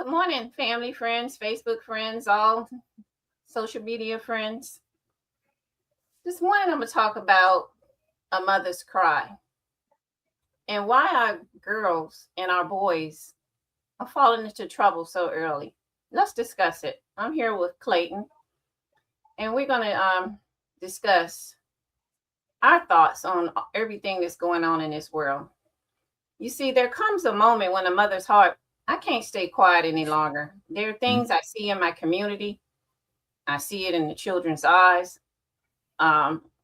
Good morning, family, friends, Facebook friends, all social media friends. This morning, I'm going to talk about a mother's cry and why our girls and our boys are falling into trouble so early. Let's discuss it. I'm here with Clayton, and we're going to discuss our thoughts on everything that's going on in this world. You see, there comes a moment when a mother's heart, I can't stay quiet any longer. There are things I see in my community. I see it in the children's eyes.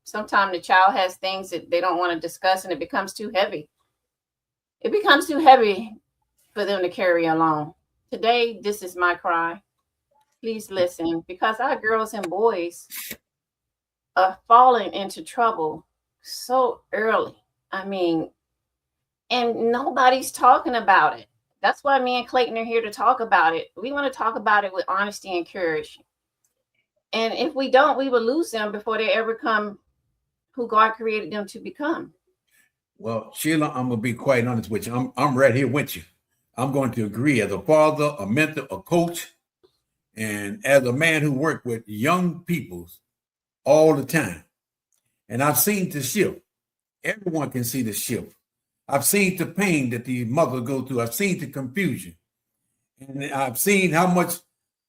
Sometimes the child has things that they don't want to discuss and it becomes too heavy. It becomes too heavy for them to carry along. Today, this is my cry. Please listen, because our girls and boys are falling into trouble so early. I mean, and nobody's talking about it. That's why me and Clayton are here to talk about it. We want to talk about it with honesty and courage. And if we don't, we will lose them before they ever come who God created them to become. Well, Sheila, I'm gonna be quite honest with you. I'm right here with you. I'm going to agree as a father, a mentor, a coach, and as a man who worked with young people all the time. And I've seen the shift. Everyone can see the shift. I've seen the pain that the mother go through. I've seen the confusion. And I've seen how much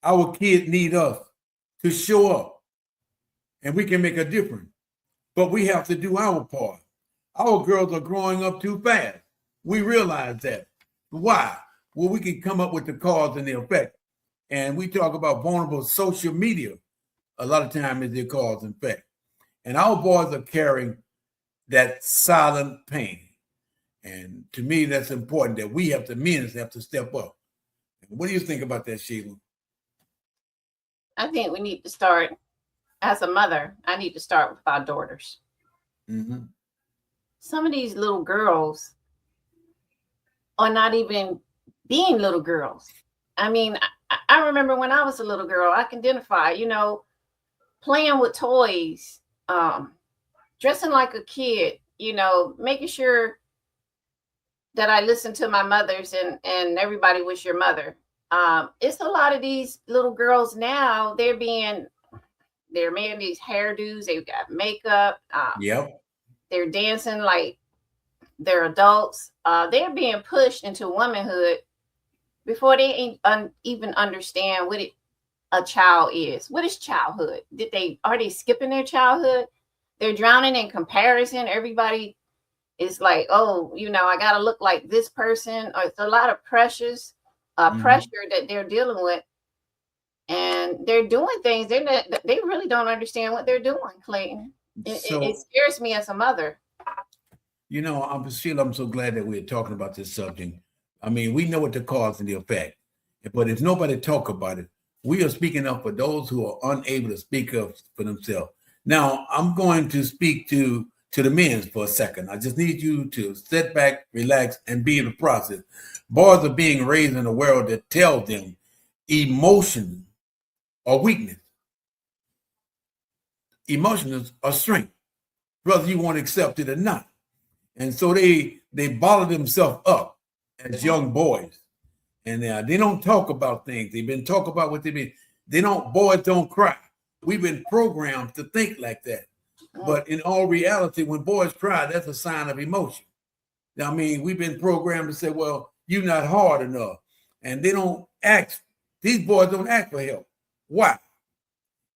our kids need us to show up. And we can make a difference. But we have to do our part. Our girls are growing up too fast. We realize that. Why? Well, we can come up with the cause and the effect. And we talk about vulnerable social media. A lot of time is their cause and effect. And our boys are carrying that silent pain. And to me, that's important that we have to, men have to step up. What do you think about that, Sheila? I think we need to start, as a mother, I need to start with our daughters. Mm-hmm. Some of these little girls are not even being little girls. I mean, I remember when I was a little girl, I can identify, playing with toys, dressing like a kid, making sure that I listened to my mothers and everybody was your mother. It's a lot of these little girls now, they're making these hairdos, they've got makeup. Yep. They're dancing like they're adults. They're being pushed into womanhood before they even understand what a child is. What is childhood? Are they skipping their childhood? They're drowning in comparison. Everybody is like, oh, I got to look like this person. Or it's a lot of pressure that they're dealing with. And they're doing things. They really don't understand what they're doing, Clayton. It scares me as a mother. Sheila, I'm so glad that we're talking about this subject. I mean, we know what the cause and the effect, but if nobody talk about it, we are speaking up for those who are unable to speak up for themselves. Now, I'm going to speak to the men for a second. I just need you to sit back, relax, and be in the process. Boys are being raised in a world that tells them emotion or weakness. Emotions are strength, whether you want to accept it or not. And so they bottle themselves up as young boys. And they don't talk about things. They've been talking about what they've been. Boys don't cry. We've been programmed to think like that. But in all reality, when boys cry, that's a sign of emotion. I mean, we've been programmed to say, well, you're not hard enough. And they don't ask. These boys don't ask for help. Why?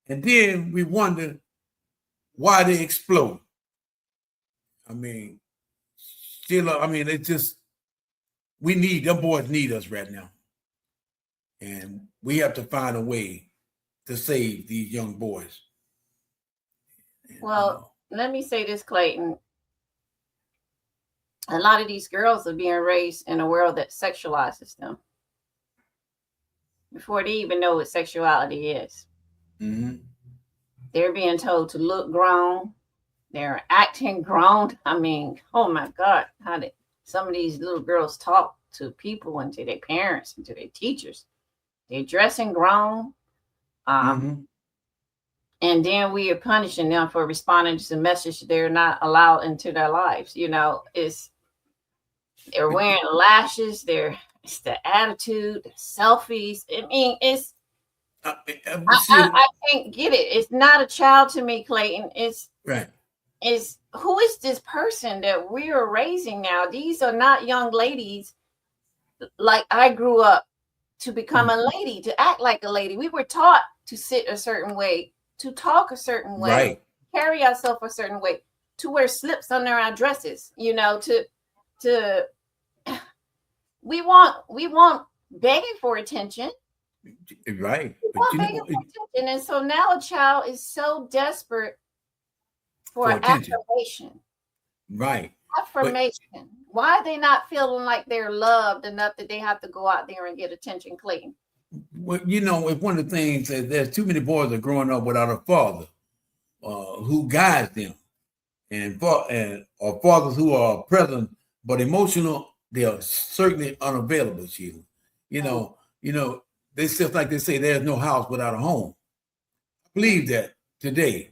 And then we wonder why they explode. I mean, Sheila, them boys need us right now. And we have to find a way to save these young boys. Well, let me say this, Clayton. A lot of these girls are being raised in a world that sexualizes them before they even know what sexuality is. Mm-hmm. They're being told to look grown. They're acting grown. I mean, oh my God, how did some of these little girls talk to people and to their parents and to their teachers? They're dressing grown. And then we are punishing them for responding to the message they're not allowed into their lives. They're wearing lashes. They're It's the attitude, the selfies. I mean, it's See, I can't get it. It's not a child to me, Clayton. right. Is who is this person that we are raising now? These are not young ladies like I grew up to become a lady, to act like a lady. We were taught to sit a certain way, to talk a certain way, Right. carry ourselves a certain way, to wear slips under our dresses, you know, to we want begging for attention. Right. We But want begging for attention. And so now a child is so desperate for attention. affirmation. Right. Affirmation. Why are they not feeling like they're loved enough that they have to go out there and get attention, Clayton? Well, it's one of the things that there's too many boys are growing up without a father who guides them, or fathers who are present but emotional. They are certainly unavailable, Sheila. You know, they just like they say, there's no house without a home. I believe that today.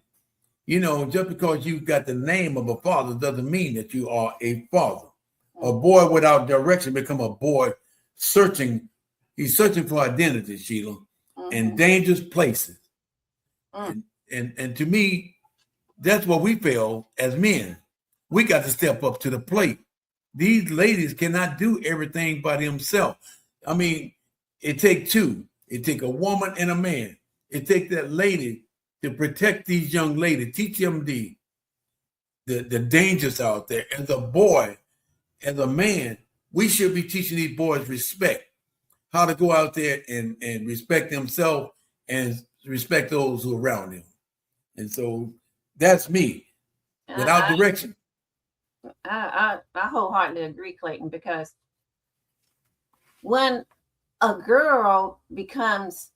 Just because you got the name of a father doesn't mean that you are a father. A boy without direction become a boy searching. He's searching for identity, Sheila, in dangerous places. And to me, that's what we feel as men. We got to step up to the plate. These ladies cannot do everything by themselves. I mean, it takes two. It takes a woman and a man. It takes that lady to protect these young ladies, teach them the dangers out there. As a boy, as a man, we should be teaching these boys respect, how to go out there and respect themselves and respect those who are around them. And so that's me, without direction. I wholeheartedly agree, Clayton, because when a girl becomes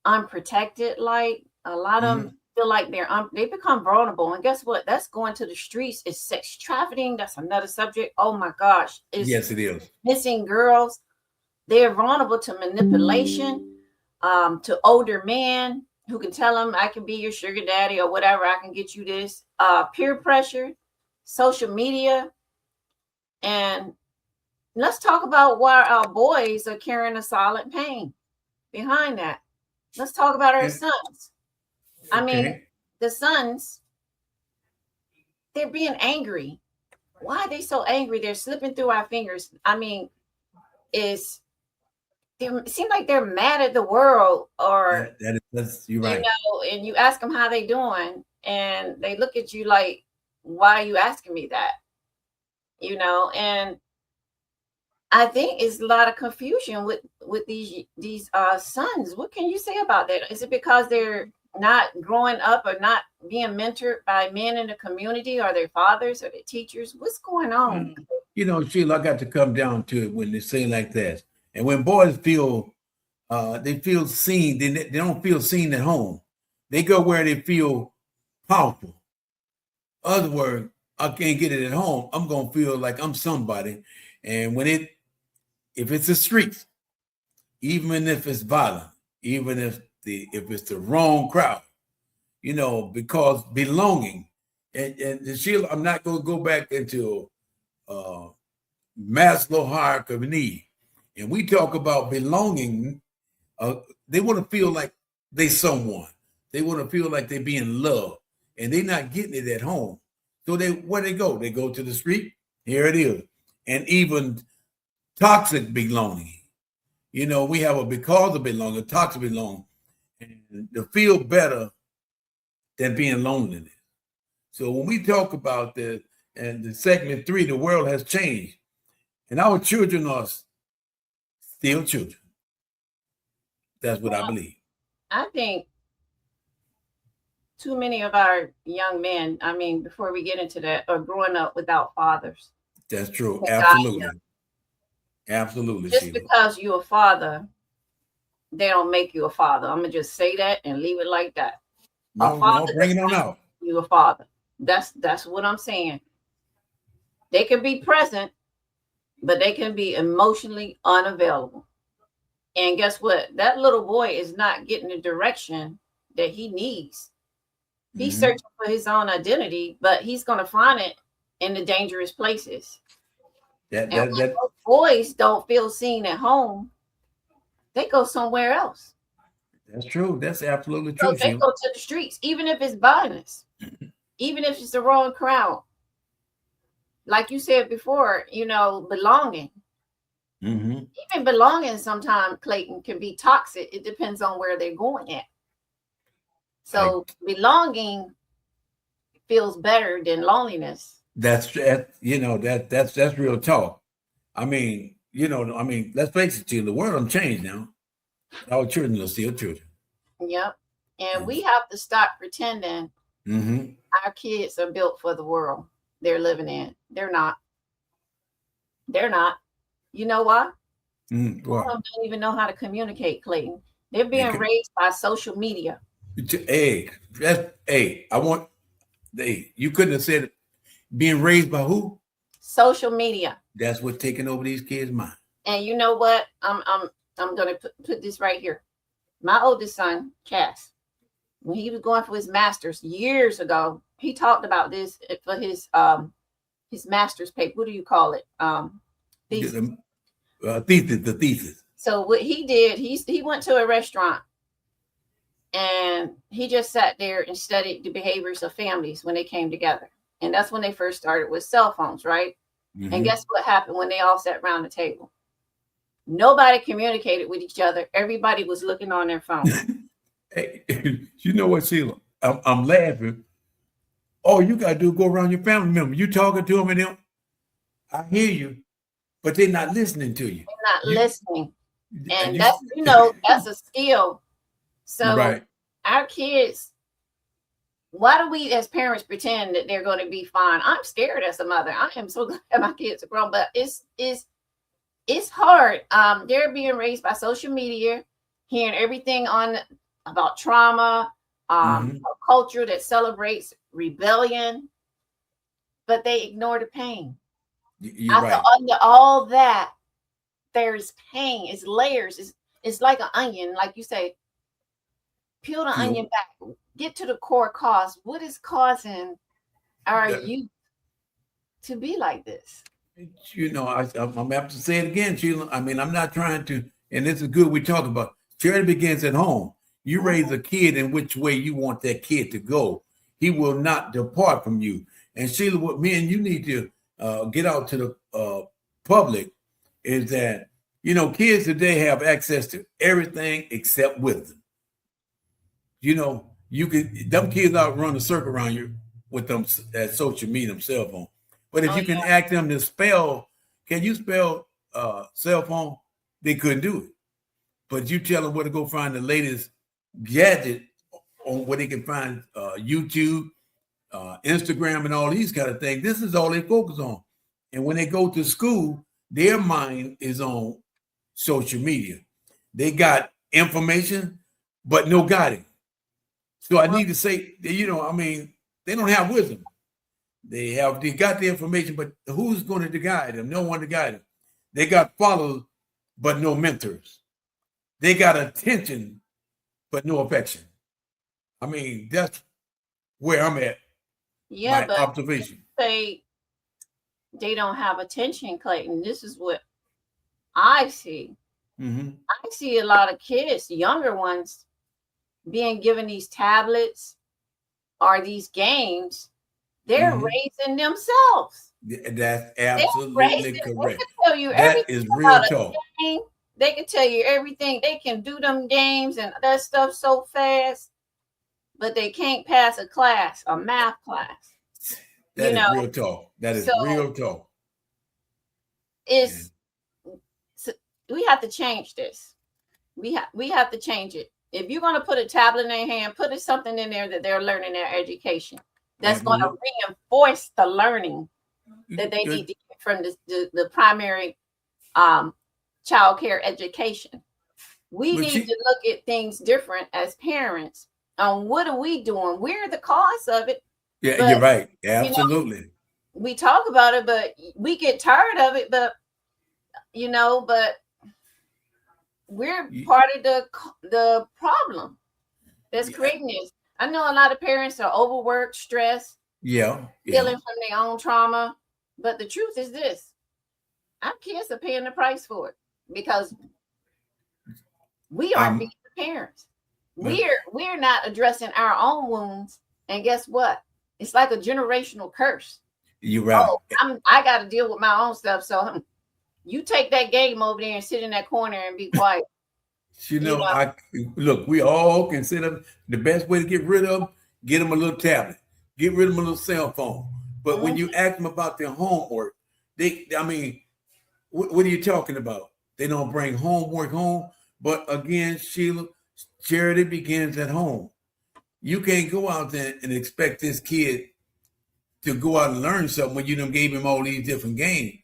unprotected, like a lot of them feel like they become vulnerable. And guess what? That's going to the streets. It's sex trafficking. That's another subject. Oh my gosh. Yes, it is. Missing girls. They're vulnerable to manipulation, to older men who can tell them, I can be your sugar daddy or whatever. I can get you this. Peer pressure, social media. And let's talk about why our boys are carrying a silent pain behind that. Let's talk about our sons. I mean, the sons, they're being angry. Why are they so angry? They're slipping through our fingers. I mean, it seems like they're mad at the world, or you're right. And you ask them how they doing, and they look at you like, why are you asking me that? And I think it's a lot of confusion with these sons. What can you say about that? Is it because they're not growing up or not being mentored by men in the community, or their fathers or their teachers? What's going on? Sheila, I got to come down to it when they say like that. And when boys feel they feel seen, they don't feel seen at home. They go where they feel powerful. Other words, I can't get it at home. I'm gonna feel like I'm somebody. And if it's the streets, even if it's violent, even if it's the wrong crowd, because belonging. And Sheila, I'm not going to go back into Maslow hierarchy of need. And we talk about belonging. They want to feel like they someone. They want to feel like they're being loved, and they're not getting it at home. So where they go? They go to the street. Here it is. And even toxic belonging. We have a because of belonging, toxic belonging, and to feel better than being loneliness. So when we talk about this, and the segment 3, the world has changed, and our children are still children. That's what I believe. I think too many of our young men, I mean, before we get into that, are growing up without fathers. That's true. Absolutely. Absolutely. Just because you're a father, they don't make you a father. I'm gonna just say that and leave it like that. No, bring it on out. You a father. That's what I'm saying. They can be present, but they can be emotionally unavailable. And guess what? That little boy is not getting the direction that he needs. He's searching for his own identity, but he's going to find it in the dangerous places. That boys don't feel seen at home, they go somewhere else. That's true. That's absolutely So true, they Sheila. go to the streets, even if it's violence, even if it's the wrong crowd. Like you said before, belonging. Mm-hmm. Even belonging sometimes, Clayton, can be toxic. It depends on where they're going at. So belonging feels better than loneliness. That's real talk. I mean, let's face it, Sheila, the world don't change now. Our children are still children. Yep. And we have to stop pretending our kids are built for the world they're living in. They're not. They're not. You know why? Wow. Don't even know how to communicate, Clayton. They're being raised by social media. Hey, you couldn't have said it. Being raised by who? Social media. That's what's taking over these kids' mind. And you know what? I'm gonna put this right here. My oldest son, Cass, when he was going for his master's years ago, he talked about this for his master's paper. What do you call it? Thesis. The thesis. So what he did, he went to a restaurant and he just sat there and studied the behaviors of families when they came together. And that's when they first started with cell phones, right? And guess what happened when they all sat around the table? Nobody communicated with each other. Everybody was looking on their phone. Hey, you know what, Sheila? I'm laughing. All you got to do is go around your family members. You talking to them and them. I hear you, but they're not listening to you. They're not listening. And that's, that's a skill. So our kids, why do we as parents pretend that they're going to be fine? I'm scared as a mother. I am so glad my kids are grown, but it's hard. They're being raised by social media, hearing everything about trauma, a culture that celebrates rebellion, but they ignore the pain. Under all that, there's pain. It's layers. It's like an onion, like you say. Peel the onion back. Get to the core cause. What is causing our youth to be like this? I'm have to say it again, Sheila. I mean, I'm not trying to, and this is good we talk about. Charity begins at home. You raise a kid in which way you want that kid to go. He will not depart from you. And Sheila, what me and you need to get out to the public is that, kids today have access to everything except wisdom. Them kids out run a circle around you with them at social media, cell phone. But if you can ask them to spell, can you spell cell phone? They couldn't do it. But you tell them where to go find the latest gadget on where they can find YouTube, Instagram, and all these kind of things. This is all they focus on. And when they go to school, their mind is on social media. They got information, but no guiding. So I need to say, they don't have wisdom. They got the information, but who's going to guide them? No one to guide them. They got followers, but no mentors. They got attention, but no affection. I mean, that's where I'm at. Yeah, my observation. They don't have attention, Clayton. This is what I see. I see a lot of kids, younger ones, being given these tablets or these games. They're raising themselves. That's absolutely correct. They can tell you that is real talk. They can tell you everything. They can do them games and that stuff so fast, but they can't pass a class, a math class. That is real talk. That is real talk. We have to change this. We have to change it. If you're going to put a tablet in their hand, put something in there that they're learning their education. That's going to reinforce the learning that they need to get from the primary child care education. We need to look at things different as parents. What are we doing? We're the cause of it. Yeah, but, you're right. Absolutely. We talk about it, but we get tired of it. But we're part of the problem that's creating this. I know a lot of parents are overworked, stressed, healing from their own trauma. But the truth is this: our kids are paying the price for it because we aren't being the parents. We're not addressing our own wounds. And guess what? It's like a generational curse. You're right. Oh, I got to deal with my own stuff. So you take that game over there and sit in that corner and be quiet. I look. We all consider the best way to get rid of them. Get them a little tablet. Get rid of them a little cell phone. But when you ask them about their homework, what are you talking about? They don't bring homework home. But again, Sheila, charity begins at home. You can't go out there and expect this kid to go out and learn something when you done gave him all these different games.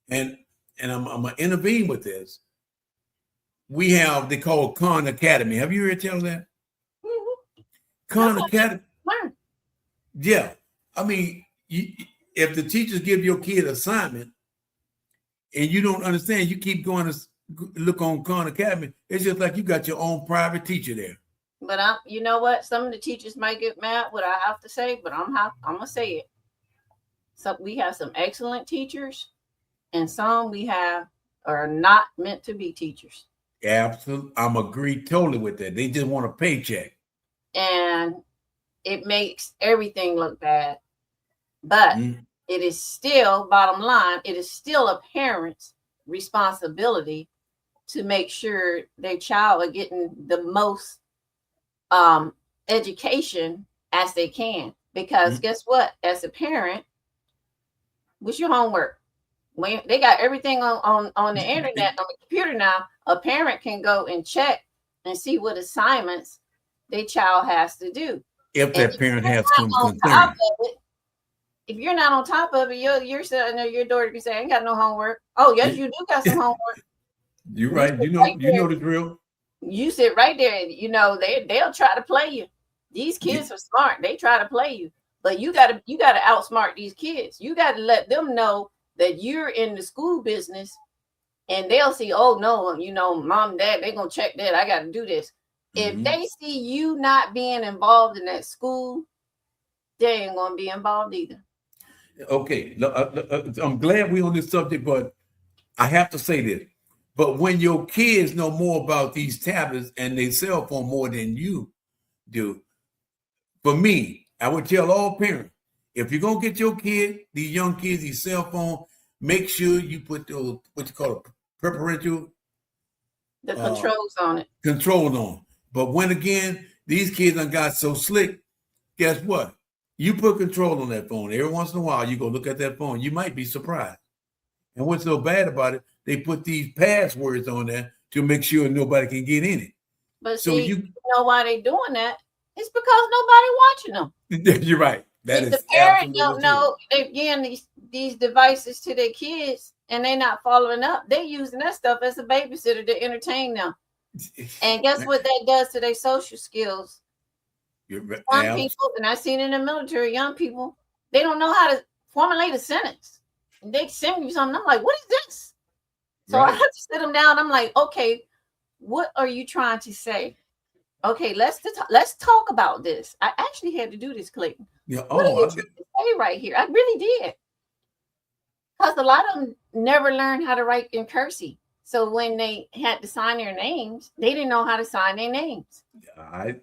And I'm gonna intervene with this. We have, they call Khan Academy. Have you heard tell that? Mm-hmm. Khan Academy. Yeah. I mean, if the teachers give your kid assignment and you don't understand, you keep going to look on Khan Academy, it's just like you got your own private teacher there. But you know what? Some of the teachers might get mad what I have to say, but I'm gonna say it. So we have some excellent teachers, and some we have are not meant to be teachers. Absolutely, I'm agree totally with that. They just want a paycheck, and it makes everything look bad. But it is still, bottom line, it is still a parent's responsibility to make sure their child are getting the most education as they can. Because guess what? As a parent, what's your homework? When they got everything on the internet, on the computer now, a parent can go and check and see what assignments their child has to do. If that parent has some concern. If you're not on top of it, you're sitting there, your daughter be saying, I ain't got no homework. Oh, yes, you do got some homework. You're right. You know the drill. You sit right there. They'll try to play you. These kids are smart. They try to play you. But you gotta outsmart these kids. You gotta let them know that you're in the school business, and they'll see, oh no, mom, dad, they're gonna check that. I gotta do this. If they see you not being involved in that school, they ain't gonna be involved either. Okay, I'm glad we're on this subject, but I have to say this. But when your kids know more about these tablets and their cell phone more than you do, for me, I would tell all parents, if you're gonna get your kid, these young kids, these cell phone, make sure you put those, what you call preferential controls on it. Controls on. But when again, these kids done got so slick, guess what? You put control on that phone. Every once in a while, you go look at that phone. You might be surprised. And what's so bad about it, they put these passwords on there to make sure nobody can get in it. But so you know why they're doing that? It's because nobody watching them. You're right. That is the parent don't know, again, these devices to their kids, and they're not following up. They're using that stuff as a babysitter to entertain them. And guess what that does to their social skills? Young people, and I've seen in the military, young people, they don't know how to formulate a sentence. They send me something. I'm like, what is this? So I have to sit them down. I'm like, okay, what are you trying to say? Okay, let's talk about this. I actually had to do this, Clayton. Yeah. What are you trying to say right here? I really did. Because a lot of them never learned how to write in cursive. So when they had to sign their names, they didn't know how to sign their names.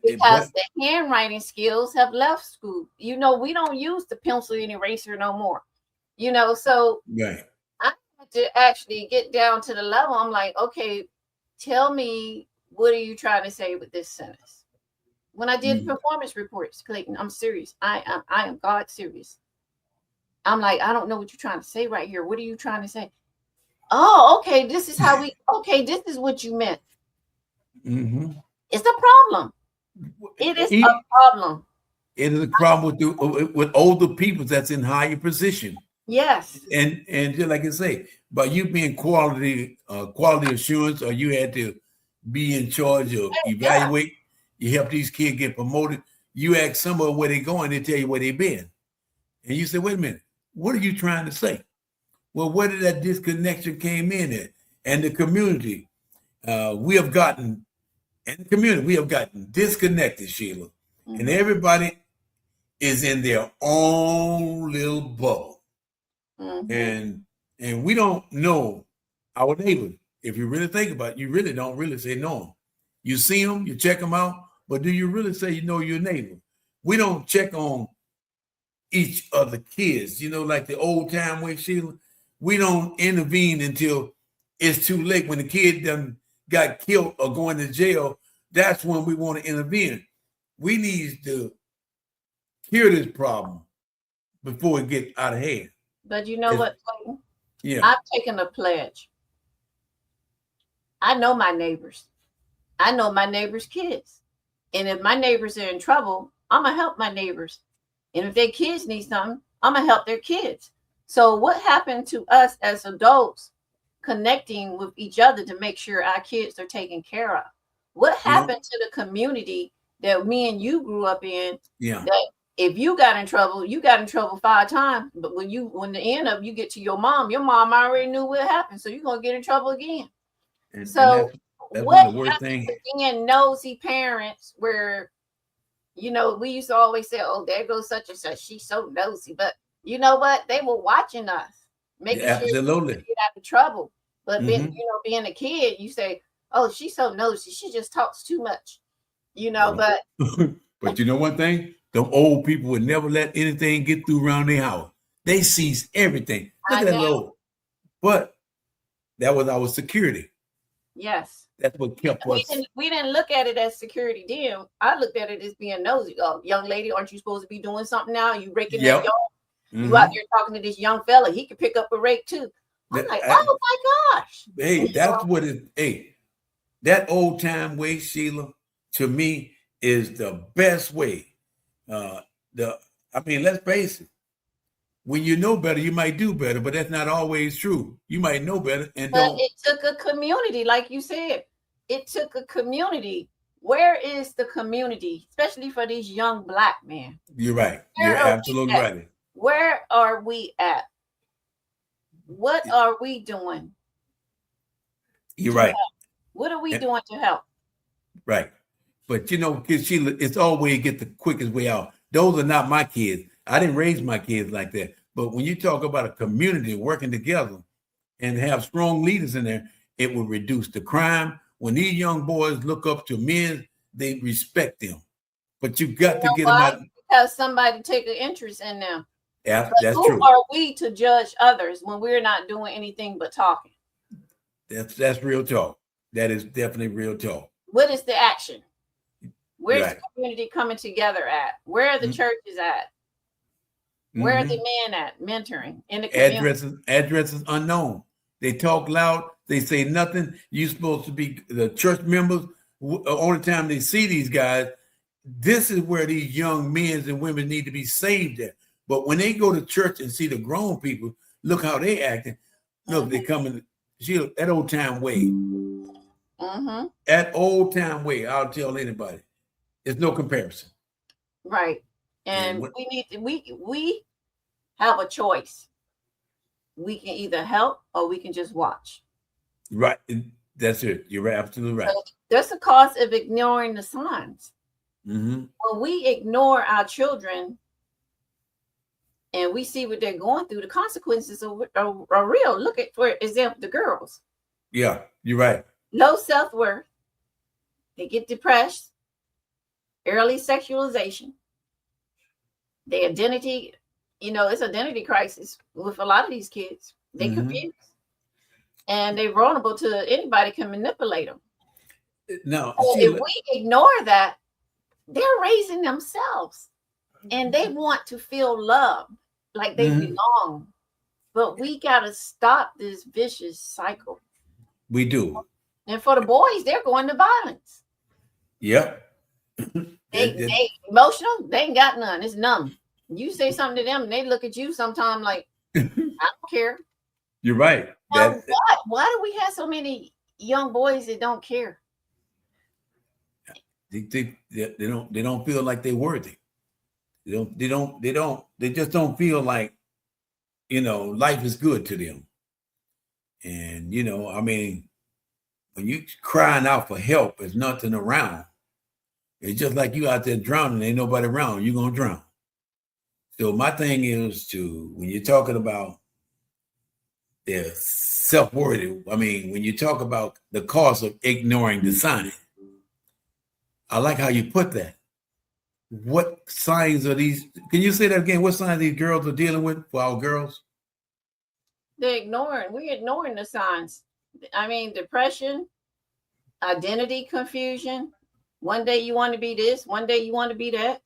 Because the handwriting skills have left school. We don't use the pencil and eraser no more. So I had to actually get down to the level. I'm like, okay, tell me, what are you trying to say with this sentence? When I did performance reports, Clayton, I'm serious. I am God serious. I'm like, I don't know what you're trying to say right here. What are you trying to say? Oh, okay. This is how this is what you meant. It's a problem. It is a problem. It is a problem with older people that's in higher position. Yes. And just like I say, by you being quality assurance, or you had to be in charge of evaluate, you help these kids get promoted. You ask somebody where they going, they tell you where they been. And you say, wait a minute, what are you trying to say? Well, where did that disconnection came in at? And the community, we have gotten disconnected, Sheila. And everybody is in their own little bubble. And And we don't know our neighbor. If you really think about it, you really don't really say know them. You see them, you check them out, but do you really say you know your neighbor? We don't check on each other kids, like the old time way, Sheila. We don't intervene until it's too late. When the kid done got killed or going to jail, that's when we want to intervene. We need to cure this problem before it gets out of hand. But you know what, Clayton? Yeah. I've taken a pledge. I know my neighbors. I know my neighbors' kids. And if my neighbors are in trouble, I'm going to help my neighbors. And if their kids need something, I'm going to help their kids. So what happened to us as adults connecting with each other to make sure our kids are taken care of? What happened to the community that me and you grew up in? Yeah. That if you got in trouble, you got in trouble 5 times. But when the end of you get to your mom already knew what happened. So you're going to get in trouble again. And so that's what one of the worst things. Being nosy parents where, we used to always say, oh, there goes such and such. She's so nosy. But you know what? They were watching us, making sure we get out of trouble. But being a kid, you say, oh, she's so nosy. She just talks too much, but. But you know one thing? The old people would never let anything get through around their house. They seized everything. Look at that low. But that was our security. Yes. That's what kept us. We didn't look at it as security then. I looked at it as being nosy. Oh, young lady, aren't you supposed to be doing something now? You raking that yard? You out there talking to this young fella. He could pick up a rake too. I'm like, oh my gosh. Hey, that's what it. Hey, that old time way, Sheila, to me is the best way. Let's face it. When you know better, you might do better, but that's not always true. You might know better and don't. It took a community, like you said. It took a community. Where is the community, especially for these young Black men? You're right. You're absolutely right. Where are we at? What are we doing? You're right. What are we doing to help? Right. But because Sheila, it's always get the quickest way out. Those are not my kids. I didn't raise my kids like that. But when you talk about a community working together and have strong leaders in there, it will reduce the crime. When these young boys look up to men, they respect them. But you got to get them out. Because somebody take an interest in them. Yeah, that's true. Who are we to judge others when we're not doing anything but talking? That's real talk. That is definitely real talk. What is the action? Where's the community coming together at? Where are the churches at? Where are the men at? Mentoring in the community. Addresses unknown. They talk loud. They say nothing. You're supposed to be the church members. Only time they see these guys, this is where these young men and women need to be saved at. But when they go to church and see the grown people, look how they acting. Look, they coming. That old time way. That old time way. I'll tell anybody. There's no comparison. Right. And we have a choice. We can either help or we can just watch. Right. That's it. You're absolutely right. So there's a cost of ignoring the signs. When we ignore our children and we see what they're going through, the consequences are real. Look at, for example, the girls. Yeah, you're right. Low self-worth. They get depressed. Early sexualization. Their identity, it's identity crisis with a lot of these kids. They confused. And they're vulnerable to anybody can manipulate them. No. If we ignore that, they're raising themselves. And they want to feel loved, like they belong. But we got to stop this vicious cycle. We do. And for the boys, they're going to violence. Yep. They emotional, they ain't got none. It's numb. You say something to them, and they look at you sometime like, I don't care. You're right. Now, why do we have so many young boys that don't care? They don't feel like they're worthy. They just don't feel like, life is good to them. And, when you crying out for help, there's nothing around. It's just like you out there drowning, ain't nobody around, you're going to drown. So my thing is when you're talking about they're self-worthy. I mean, when you talk about the cost of ignoring the sign, I like how you put that. What signs are these? Can you say that again? What signs these girls are dealing with for our girls? We're ignoring the signs. I mean, depression, identity confusion. One day you want to be this, one day you want to be that.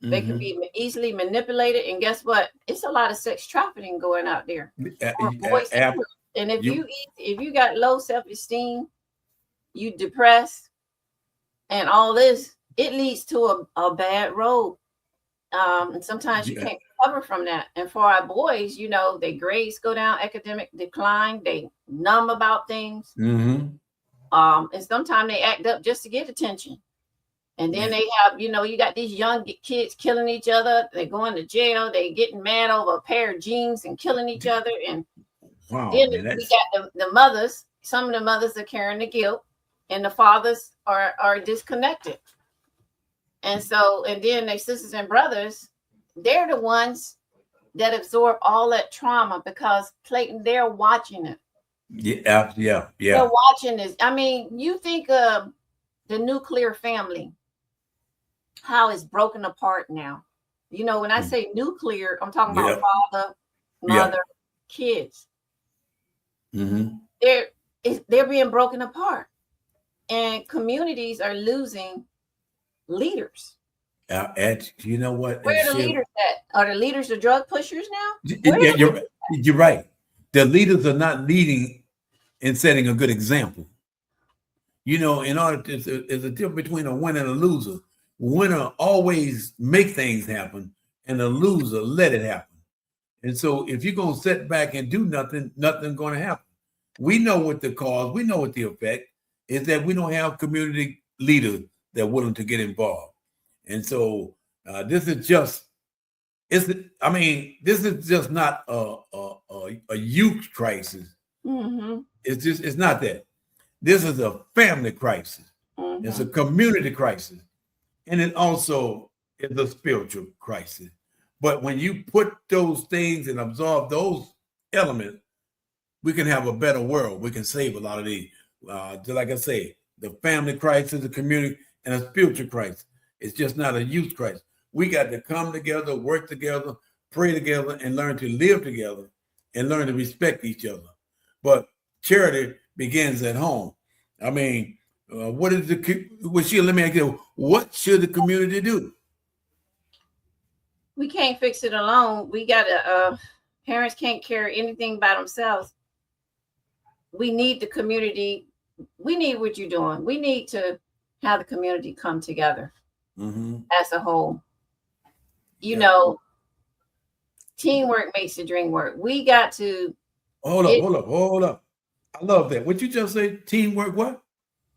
They can be easily manipulated, and guess what? It's a lot of sex trafficking going out there. And if you got low self-esteem, you depressed, and all this, it leads to a bad road. And sometimes you can't recover from that. And for our boys, you know, their grades go down, academic decline, they numb about things. And sometimes they act up just to get attention. And then they have, you know, you got these young kids killing each other. They're going to jail. They getting mad over a pair of jeans and killing each other. And then we got the mothers. Some of the mothers are carrying the guilt, and the fathers are disconnected. And so, and then their sisters and brothers, they're the ones that absorb all that trauma because, Clayton, they're watching it. Yeah. They're watching this. I mean, you think of the nuclear family, how it's broken apart now. You know, when I say nuclear, I'm talking about father, mother, kids. They're being broken apart, and communities are losing leaders. And you know what? Where are the leaders at? Are the leaders the drug pushers now? You're right. The leaders are not leading and setting a good example. You know, in order to, there's a difference between a winner and a loser. Winner always make things happen, and a loser let it happen. And so if you're going to sit back and do nothing, nothing's going to happen. We know what the cause, we know what the effect is, that we don't have community leaders that are willing to get involved. And so this is just not a youth crisis. It's not that. This is a family crisis. It's a community crisis. And it also is a spiritual crisis. But when you put those things and absorb those elements, we can have a better world. We can save a lot of these. Like I say, the family crisis, the community, and a spiritual crisis. It's just not a youth crisis. We got to come together, work together, pray together, and learn to live together and learn to respect each other. But charity begins at home. I mean, let me ask you, what should the community do? We can't fix it alone. We got to, parents can't carry anything by themselves. We need the community. We need what you're doing. We need to have the community come together as a whole. You know, teamwork makes the dream work. We got to. Hold up. I love that. What you just said, teamwork, what?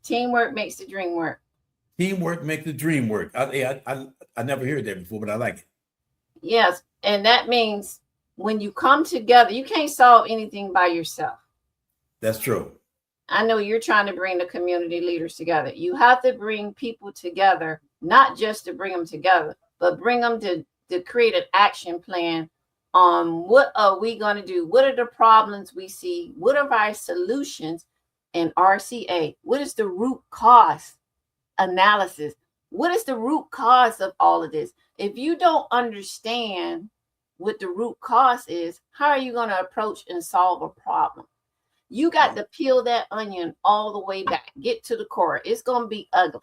Teamwork makes the dream work. Teamwork makes the dream work. I never heard that before, but I like it. Yes. And that means when you come together, you can't solve anything by yourself. That's true. I know you're trying to bring the community leaders together. You have to bring people together, not just to bring them together, but bring them to create an action plan on what are we going to do? What are the problems we see? What are our solutions? And RCA, what is the root cause analysis? What is the root cause of all of this? If you don't understand what the root cause is, how are you going to approach and solve a problem? You got to peel that onion all the way back, get to the core. It's going to be ugly.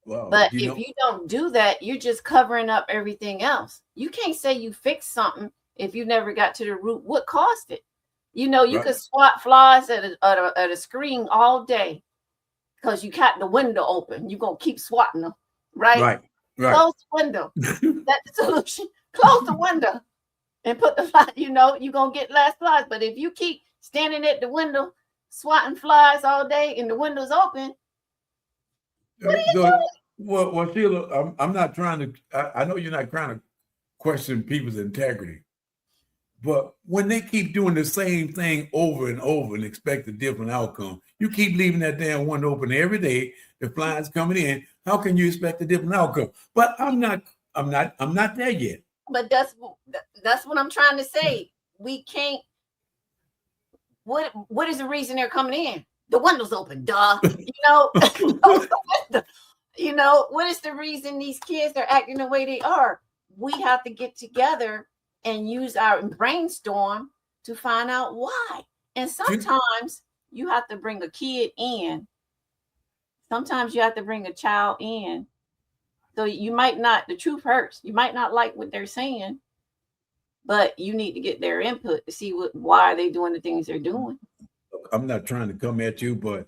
Wow, but if you don't do that, you're just covering up everything else. You can't say you fixed something if you never got to the root. What caused it? You know, you could swat flies at a screen all day because you got the window open. You're going to keep swatting them, right? Close the window. That's the solution. Close the window and put the fly, you know, you're going to get less flies. But if you keep standing at the window, swatting flies all day and the window's open, what are you doing? Well, Sheila, I'm not trying to, I know you're not trying to question people's integrity. But when they keep doing the same thing over and over and expect a different outcome, you keep leaving that damn window open every day. The flies coming in. How can you expect a different outcome? But I'm not there yet. But that's what I'm trying to say. We can't what is the reason they're coming in? The window's open, duh. What is the reason these kids are acting the way they are? We have to get together and use our brainstorm to find out why. And sometimes you have to bring a kid in. Sometimes you have to bring a child in. So you might not, the truth hurts. You might not like what they're saying, but you need to get their input to see why are they doing the things they're doing. I'm not trying to come at you, but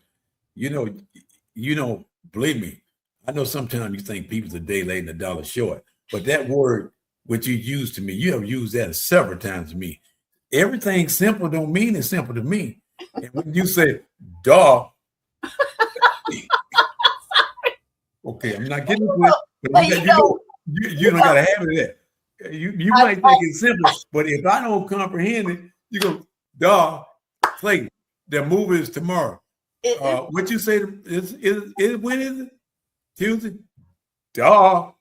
believe me, I know sometimes you think people's a day late and a dollar short, but that word which you used to me, you have used that several times to me. Everything simple don't mean it's simple to me. And when you say duh, okay, I'm not getting into it, but you don't gotta have it there. You might think it's simple, but if I don't comprehend it, you go, duh, play. The movie is tomorrow. What you say is when is it? Tuesday? Duh.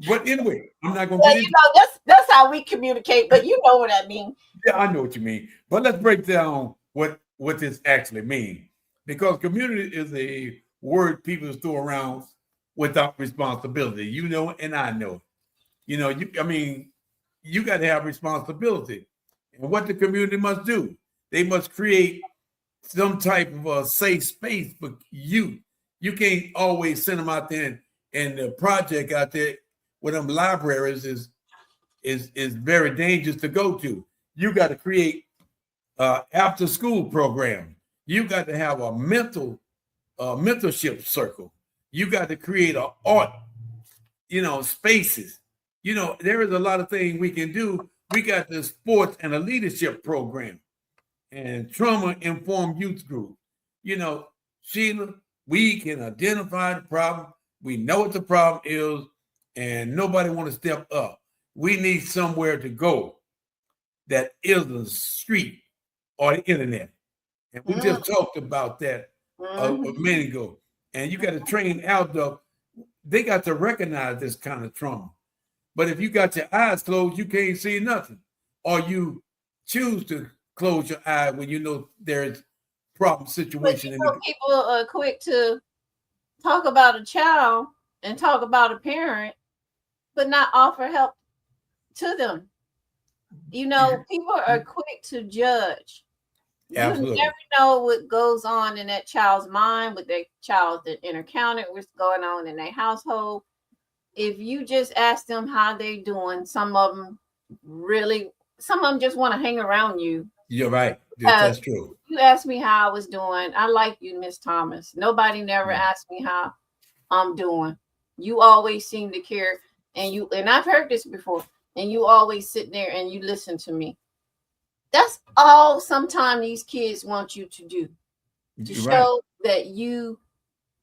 But anyway, I'm not gonna get into that's how we communicate, but you know what I mean. Yeah, I know what you mean. But let's break down what this actually means. Because community is a word people throw around without responsibility. And I know. You got to have responsibility. And what the community must do, they must create some type of a safe space for you. You can't always send them out there, and the project out there with them libraries is very dangerous to go to. You got to create after school program. You got to have a mentorship circle. You got to create a art, spaces. There is a lot of things we can do. We got the sports and a leadership program and trauma-informed youth group. Sheila, we can identify the problem. We know what the problem is, and nobody want to step up. We need somewhere to go that isn't the street or the internet. And we just talked about that a minute ago. And you got to train out they got to recognize this kind of trauma. But if you got your eyes closed, you can't see nothing. Or you choose to close your eye when you know there's problem situation. People are quick to talk about a child and talk about a parent, but not offer help to them. People are quick to judge. Absolutely. You never know what goes on in that child's mind, with their child's inner counter, what's going on in their household. If you just ask them how they're doing, some of them just want to hang around you. You're right. That's true. You asked me how I was doing. I like you, Miss Thomas. Nobody never asked me how I'm doing. You always seem to care, and I've heard this before, and you always sit there and you listen to me. That's all sometimes these kids want you to do, to show that you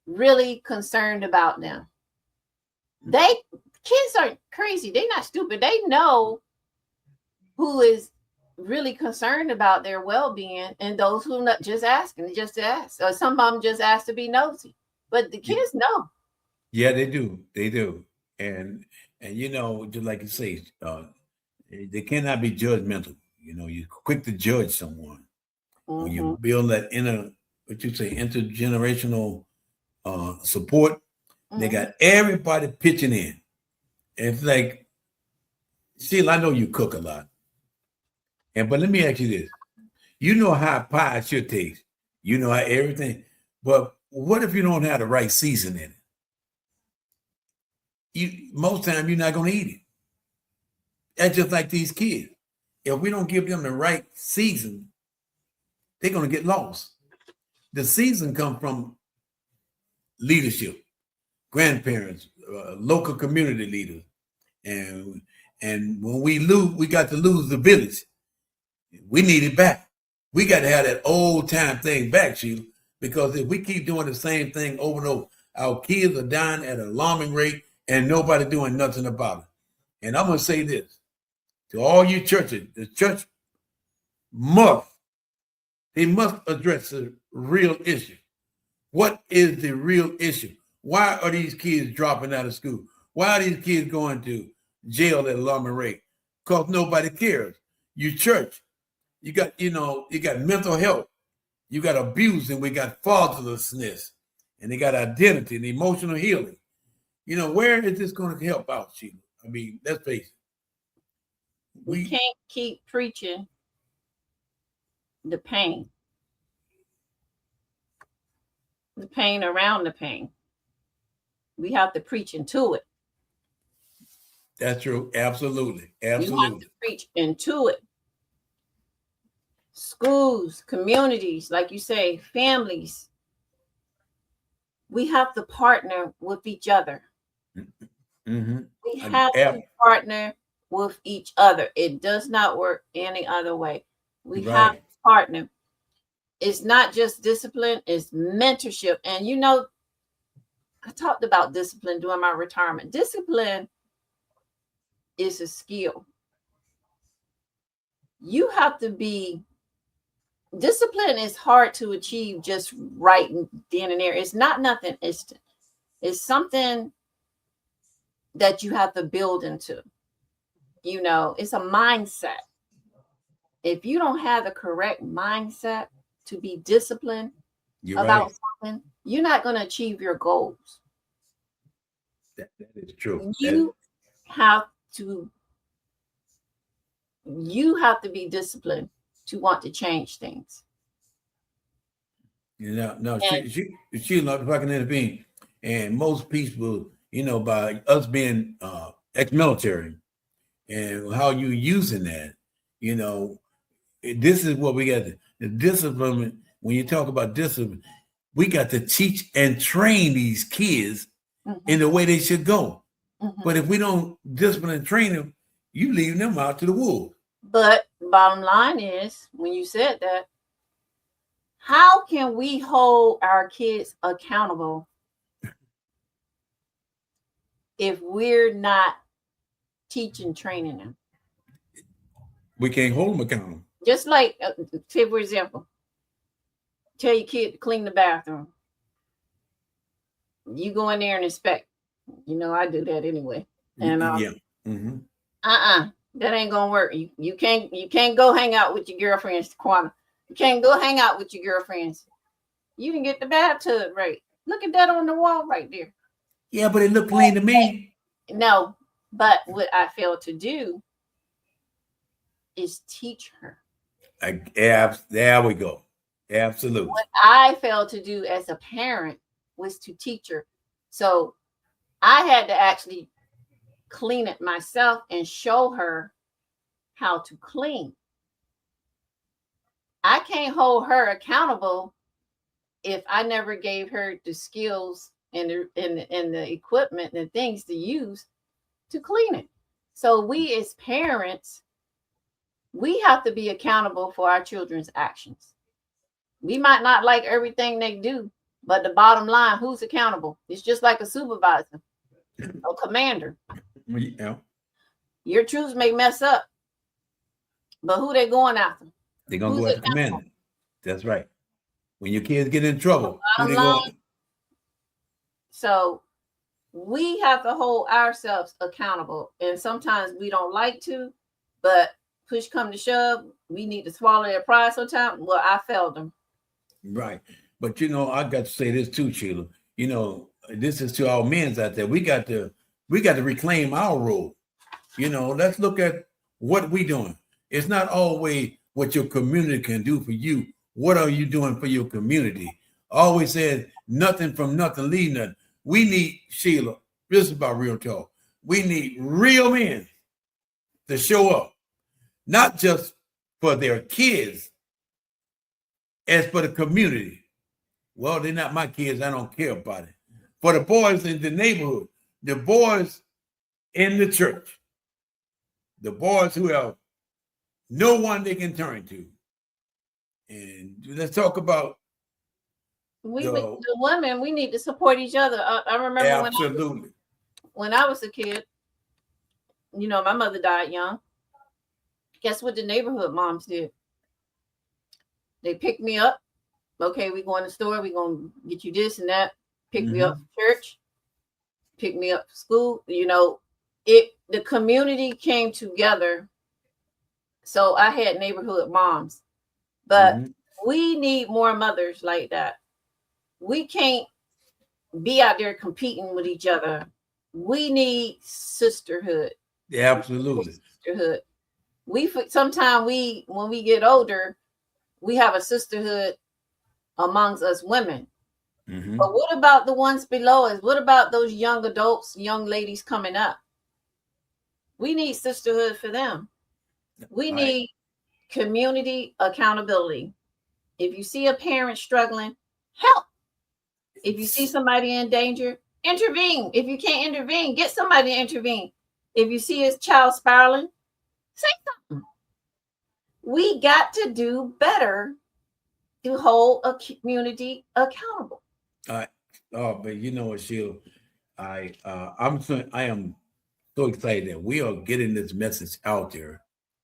really concerned about them. Kids aren't crazy. They're not stupid. They know who is really concerned about their well-being, and those who not just asking, just to ask. Or some of them just ask to be nosy. But the kids know. Yeah, they do. They do. And just like you say, they cannot be judgmental. You're quick to judge someone. When you build that intergenerational support, they got everybody pitching in. And it's like, Sheila, I know you cook a lot. But let me ask you this. You know how pie should taste. You know how everything. But what if you don't have the right season in it? Most time you're not going to eat it. That's just like these kids. If we don't give them the right season, they're going to get lost. The season comes from leadership, grandparents, local community leaders. And when we lose, we got to lose the village. We need it back. We got to have that old time thing back, Sheila, because if we keep doing the same thing over and over, our kids are dying at an alarming rate and nobody doing nothing about it. And I'm going to say this to all you churches, the church must address the real issue. What is the real issue? Why are these kids dropping out of school? Why are these kids going to jail at an alarming rate? Because nobody cares. You church, You got, you got mental health. You got abuse, and we got fatherlessness, and they got identity and emotional healing. Where is this going to help out, Sheila? I mean, let's face it. We can't keep preaching the pain around the pain. We have to preach into it. That's true. Absolutely. Absolutely. You have to preach into it. Schools, communities, like you say, families. We have to partner with each other. Mm-hmm. We have to partner with each other. It does not work any other way. We have to partner. It's not just discipline, it's mentorship. And I talked about discipline during my retirement. Discipline is a skill. You have to be discipline is hard to achieve just right then and there. It's not nothing instant. It's something that you have to build into. It's a mindset. If you don't have the correct mindset to be disciplined about something, you're not going to achieve your goals. That is true. You have to be disciplined to want to change things. No, she not fucking intervene. And most people, by us being ex-military and how you using that, this is what we got. The discipline, when you talk about discipline, we got to teach and train these kids in the way they should go. But if we don't discipline and train them, you leave them out to the wolves. But bottom line is, when you said that, how can we hold our kids accountable if we're not teaching, training them? We can't hold them accountable. Just like, say for example, tell your kid to clean the bathroom. You go in there and inspect. I do that anyway. And that ain't gonna work. You can't go hang out with your girlfriends, Quana. You can't go hang out with your girlfriends. You can get the bathtub right. Look at that on the wall right there. Yeah, but it looked clean to me. No, but what I failed to do is teach her. There we go. Absolutely. What I failed to do as a parent was to teach her. So I had to actually clean it myself and show her how to clean. I can't hold her accountable if I never gave her the skills and the equipment and things to use to clean it. So we as parents, we have to be accountable for our children's actions. We might not like everything they do, but the bottom line, who's accountable? It's just like a supervisor, a commander. Yeah. Your troops may mess up, but who they going after? They're going to go after the commander. That's right. When your kids get in trouble, who they going? So we have to hold ourselves accountable. And sometimes we don't like to, but push come to shove, we need to swallow their pride sometimes. Well, I failed them. Right. But I got to say this too, Sheila. This is to our men out there. We got to reclaim our role. Let's look at what we doing. It's not always what your community can do for you. What are you doing for your community? I always said nothing from nothing, leave nothing. We need, Sheila, this is about real talk. We need real men to show up, not just for their kids, as for the community. Well, they're not my kids. I don't care about it. For the boys in the neighborhood, the boys in the church, the boys who have no one they can turn to. And let's talk about the women. We need to support each other. I remember when I was a kid, my mother died young. Guess what the neighborhood moms did? They picked me up. Okay, we go in the store. We're going to get you this and that. Pick me up from church. Pick me up from school. The community came together So I had neighborhood moms, but Mhm. we need more mothers like that. We can't be out there competing with each other. We need sisterhood. Yeah, absolutely. Sisterhood. Sometimes when we get older, we have a sisterhood amongst us women. Hmm. But what about the ones below us? What about those young adults, young ladies coming up? We need sisterhood for them. We Right. need community accountability. If you see a parent struggling, help. If you see somebody in danger, intervene. If you can't intervene, get somebody to intervene. If you see his child spiraling, say something. We got to do better to hold a community accountable. Oh, but you know what, Sheila, I am so excited that we are getting this message out there,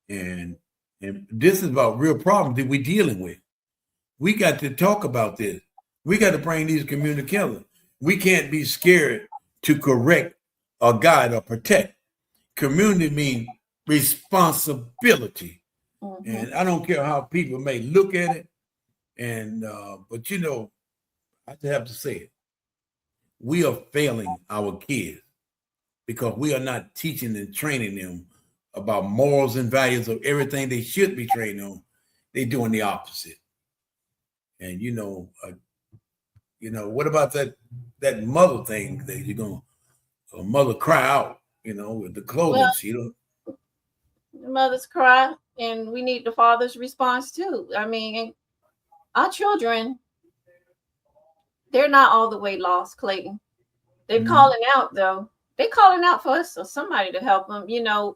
and this is about real problems that we're dealing with. We got to talk about this. We got to bring these community together. We can't be scared to correct or guide or protect. Community means responsibility, Mhm. and I don't care how people may look at it. And but you know, I just have to say it. We are failing our kids because we are not teaching and training them about morals and values of everything they should be trained on. They're doing the opposite. And you know, what about that mother thing that you're gonna a mother cry out, you know, with the Well, clothing, Sheila? the mothers cry, and we need the father's response too. I mean, our children, they're not all the way lost, Clayton. They're Mhm. calling out though. They're calling out for us or somebody to help them. You know,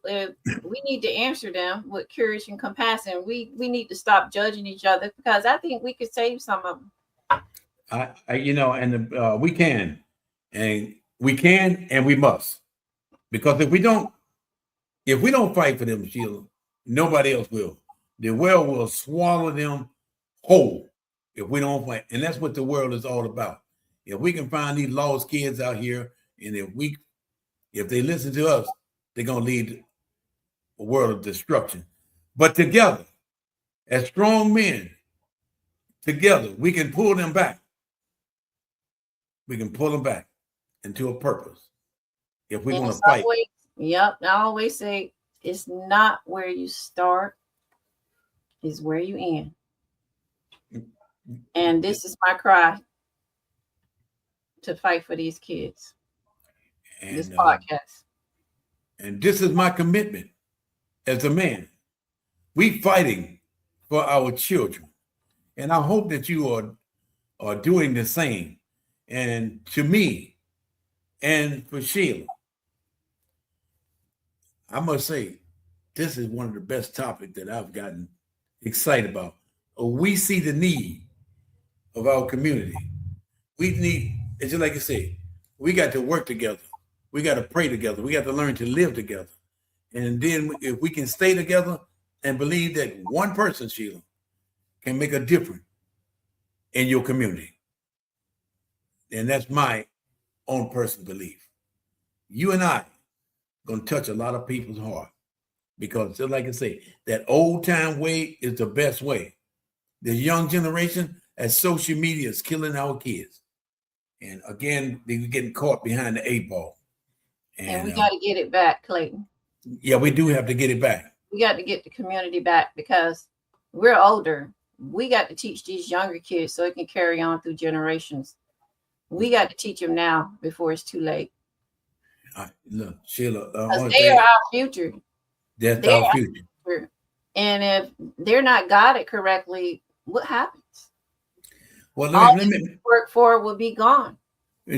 we need to answer them with courage and compassion. We need to stop judging each other because I think we could save some of them. You know, and and we can, and we must, because if we don't fight for them, Sheila, nobody else will. The world will swallow them whole if we don't fight, and that's what the world is all about. If we can find these lost kids out here, and if they listen to us, they're gonna lead a world of destruction. But together, as strong men, together, we can pull them back. We can pull them back into a purpose if we're And going it's to fight. always, yep, I always say it's not where you start, it's where you end. And this is my cry to fight for these kids. This And podcast. and this is my commitment as a man. We fighting for our children, and I hope that you are doing the same. And to me, and for Sheila, I must say, this is one of the best topics that I've gotten excited about. We see the need of our community. We need, it's just like I said, we got to work together. We got to pray together. We got to learn to live together. And then if we can stay together and believe that one person, Sheila, can make a difference in your community. And that's my own personal belief. You and I gonna touch a lot of people's heart because just like I say, that old time way is the best way. The young generation, as social media is killing our kids. And again, they're getting caught behind the eight ball. And we And got to get it back, Clayton. yeah, we do have to get it back. We got to get the community back because we're older. We got to teach these younger kids so it can carry on through generations. We got to teach them now before it's too late. Look, Sheila, Because they are our future. that's They're our future. our future. And if they're not guided correctly, what happens? Well, All let me work for will be gone.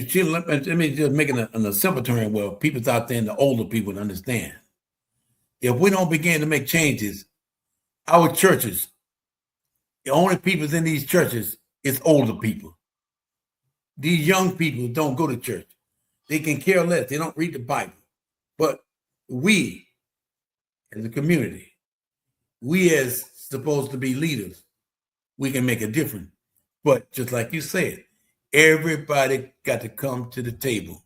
Sheila, let me just make it in a simple term where people out there and the older people understand. If we don't begin to make changes, our churches, the only people in these churches is older people. These young people don't go to church. They can care less. They don't read the Bible. But we, as a community, we as supposed to be leaders, we can make a difference. But just like you said, everybody got to come to the table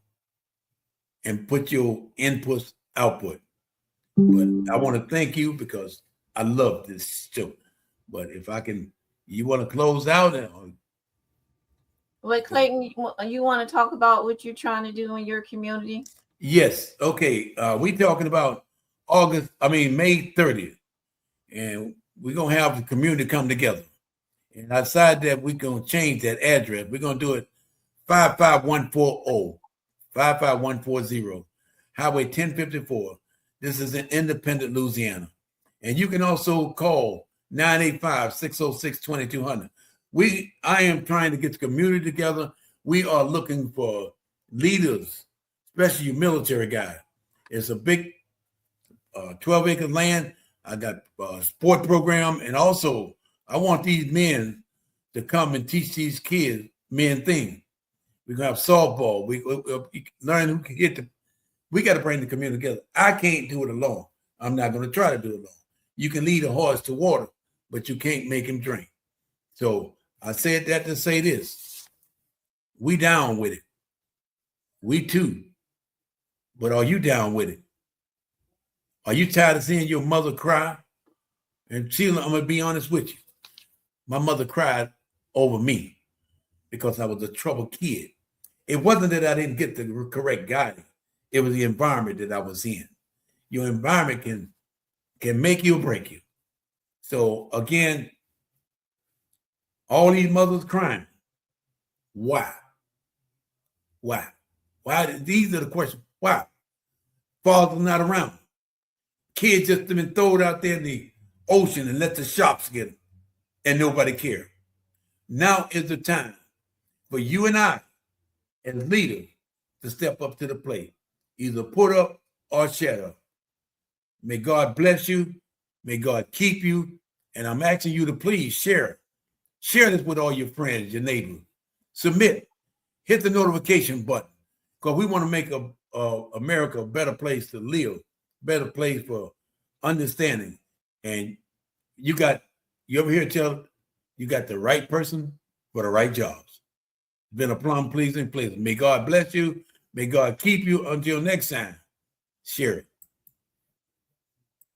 and put your inputs, output. But I want to thank you because I love this show. But if I can, you want to close out? Wait, Clayton, you want to talk about what you're trying to do in your community? Yes. Okay. We talking about May 30th. And we're going to have the community come together. And outside that, we're going to change that address. We're going to do it 55140, 55140, Highway 1054. This is in Independent, Louisiana. And you can also call 985-606-2200. I am trying to get the community together. We are looking for leaders, especially you military guys. It's a big 12-acre land. I got a sport program, and also I want these men to come and teach these kids men things. We're gonna have softball. We learn who can get we got to bring the community together. I can't do it alone. I'm not going to try to do it alone. You can lead a horse to water, but you can't make him drink. So I said that to say this. We down with it. We too. But are you down with it? Are you tired of seeing your mother cry? And Sheila, I'm going to be honest with you. My mother cried over me because I was a troubled kid. It wasn't that I didn't get the correct guidance. It was the environment that I was in. Your environment can make you or break you. So again, all these mothers crying. Why? Why? Why? These are the questions. Why? Father's not around. Kids just have been thrown out there in the ocean and let the sharks get them, and nobody cared. Now is the time for you and I, as leaders, to step up to the plate. Either put up or shut up. May God bless you. May God keep you. And I'm asking you to please share it. Share this with all your friends, your neighbors. Submit. Hit the notification button, because we want to make America a better place to live, better place for understanding. And you ever hear tell you got the right person for the right jobs. It's been a plum pleasing pleasure. May God bless you. May God keep you until next time. Share it.